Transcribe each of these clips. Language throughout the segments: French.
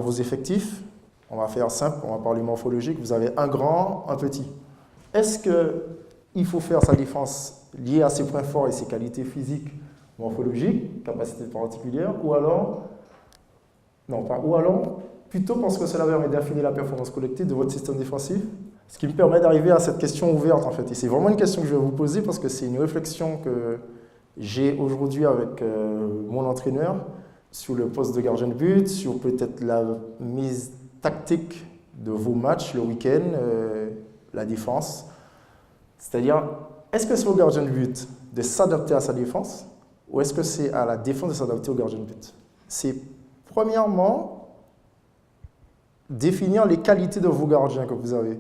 vos effectifs, on va faire simple, on va parler morphologique, vous avez un grand, un petit. Est-ce qu'il faut faire sa défense liée à ses points forts et ses qualités physiques, morphologiques, capacités particulières, ou alors, non pas, ou alors, plutôt parce que cela va aider à affiner la performance collective de votre système défensif? Ce qui me permet d'arriver à cette question ouverte en fait. Et c'est vraiment une question que je vais vous poser parce que c'est une réflexion que j'ai aujourd'hui avec mon entraîneur sur le poste de gardien de but, sur peut-être la mise tactique de vos matchs le week-end, la défense. C'est-à-dire, est-ce que c'est au gardien de but de s'adapter à sa défense ou est-ce que c'est à la défense de s'adapter au gardien de but? C'est premièrement définir les qualités de vos gardiens que vous avez.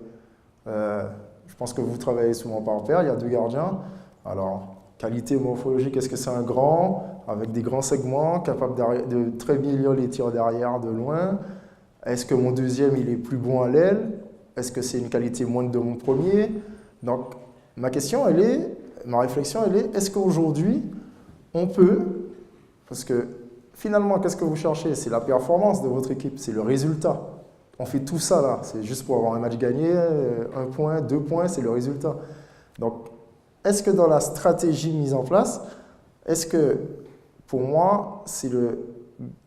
Je pense que vous travaillez souvent par paire, il y a 2 gardiens. Alors, qualité morphologique, est-ce que c'est un grand, avec des grands segments, capable de très bien lire les tirs derrière, de loin? Est-ce que mon deuxième, il est plus bon à l'aile? Est-ce que c'est une qualité moindre de mon premier? Donc, ma réflexion, elle est, est-ce qu'aujourd'hui, on peut, parce que finalement, qu'est-ce que vous cherchez? C'est la performance de votre équipe, c'est le résultat. On fait tout ça là, c'est juste pour avoir un match gagné, 1 point, 2 points, c'est le résultat. Donc, est-ce que dans la stratégie mise en place, est-ce que, pour moi, c'est le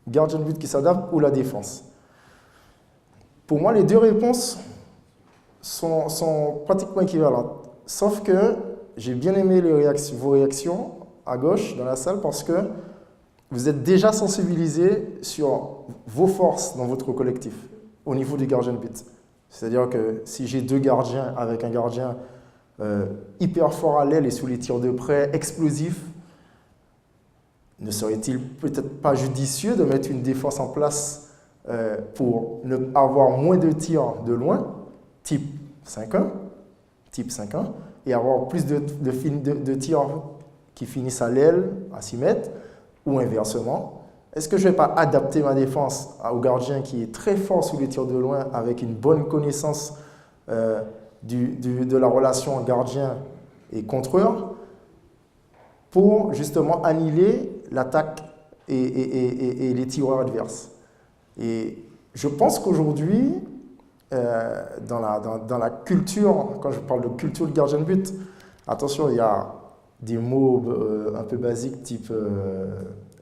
gardien de but qui s'adapte ou la défense? Pour moi, les 2 réponses sont pratiquement équivalentes. Sauf que j'ai bien aimé vos réactions à gauche dans la salle parce que vous êtes déjà sensibilisés sur vos forces dans votre collectif au niveau du gardien de but. C'est-à-dire que si j'ai 2 gardiens avec un gardien hyper fort à l'aile et sous les tirs de près, explosif, ne serait-il peut-être pas judicieux de mettre une défense en place pour avoir moins de tirs de loin, type 5-1, et avoir plus de tirs qui finissent à l'aile, à 6 mètres, ou inversement? Est-ce que je ne vais pas adapter ma défense au gardien qui est très fort sous les tirs de loin avec une bonne connaissance de la relation gardien et contreur pour justement annihiler l'attaque et les tireurs adverses? Et je pense qu'aujourd'hui, dans la culture, quand je parle de culture de gardien de but, attention, il y a des mots un peu basiques type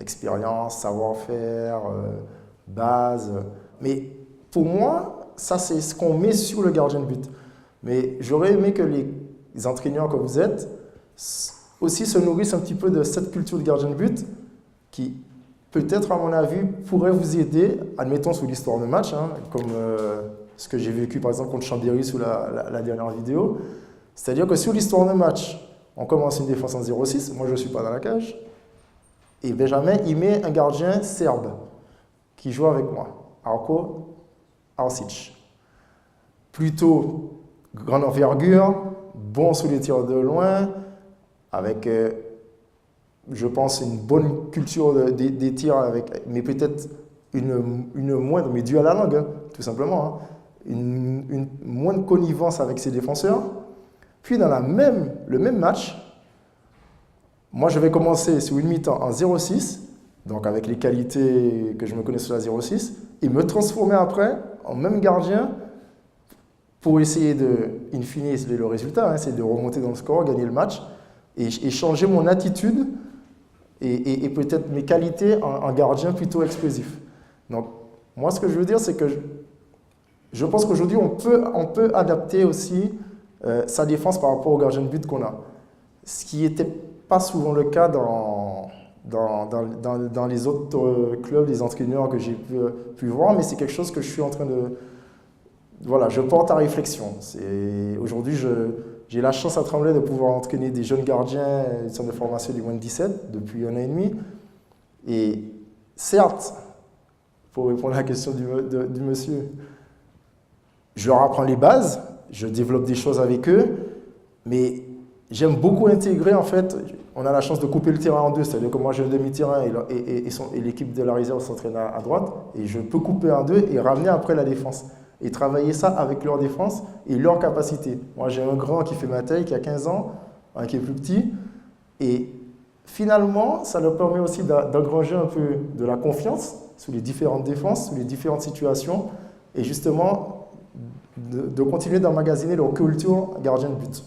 expérience, savoir-faire, base. Mais pour moi, ça c'est ce qu'on met sur le gardien de but. Mais j'aurais aimé que les entraîneurs que vous êtes aussi se nourrissent un petit peu de cette culture de gardien de but qui, peut-être à mon avis, pourrait vous aider, admettons sous l'histoire de match, hein, comme ce que j'ai vécu par exemple contre Chambéry sous la dernière vidéo. C'est-à-dire que sur l'histoire de match, on commence une défense en 0-6, moi je ne suis pas dans la cage, et Benjamin, il met un gardien serbe qui joue avec moi, Arko Arsic. Plutôt grande envergure, bon sous les tirs de loin, avec, je pense, une bonne culture des tirs, mais peut-être une moindre, mais due à la langue, hein, tout simplement, hein, une moindre connivence avec ses défenseurs. Puis dans le même match, moi je vais commencer sur une mi-temps en 0-6, donc avec les qualités que je me connais sur la 0-6, et me transformer après en même gardien pour essayer de, in fine, c'est le résultat, hein, c'est de remonter dans le score, gagner le match, et changer mon attitude et peut-être mes qualités en gardien plutôt explosif. Donc moi ce que je veux dire, c'est que je pense qu'aujourd'hui on peut adapter aussi sa défense par rapport au gardien de but qu'on a. Ce qui n'était pas souvent le cas dans les autres clubs, les entraîneurs que j'ai pu voir, mais c'est quelque chose que je suis en train de... Voilà, je porte à réflexion. Aujourd'hui, j'ai la chance à Tremblay de pouvoir entraîner des jeunes gardiens du centre de formation du moins de 17 depuis 1 an et demi. Et certes, pour répondre à la question du monsieur, je leur apprends les bases, je développe des choses avec eux, mais j'aime beaucoup intégrer, en fait, on a la chance de couper le terrain en 2, c'est-à-dire que moi j'ai un demi-terrain et l'équipe de la réserve s'entraîne à droite, et je peux couper en 2 et ramener après la défense. Et travailler ça avec leur défense et leur capacité. Moi j'ai un grand qui fait ma taille, qui a 15 ans, un qui est plus petit, et finalement, ça leur permet aussi d'engranger un peu de la confiance sous les différentes défenses, sous les différentes situations, et justement de continuer d'emmagasiner leur culture gardien de but.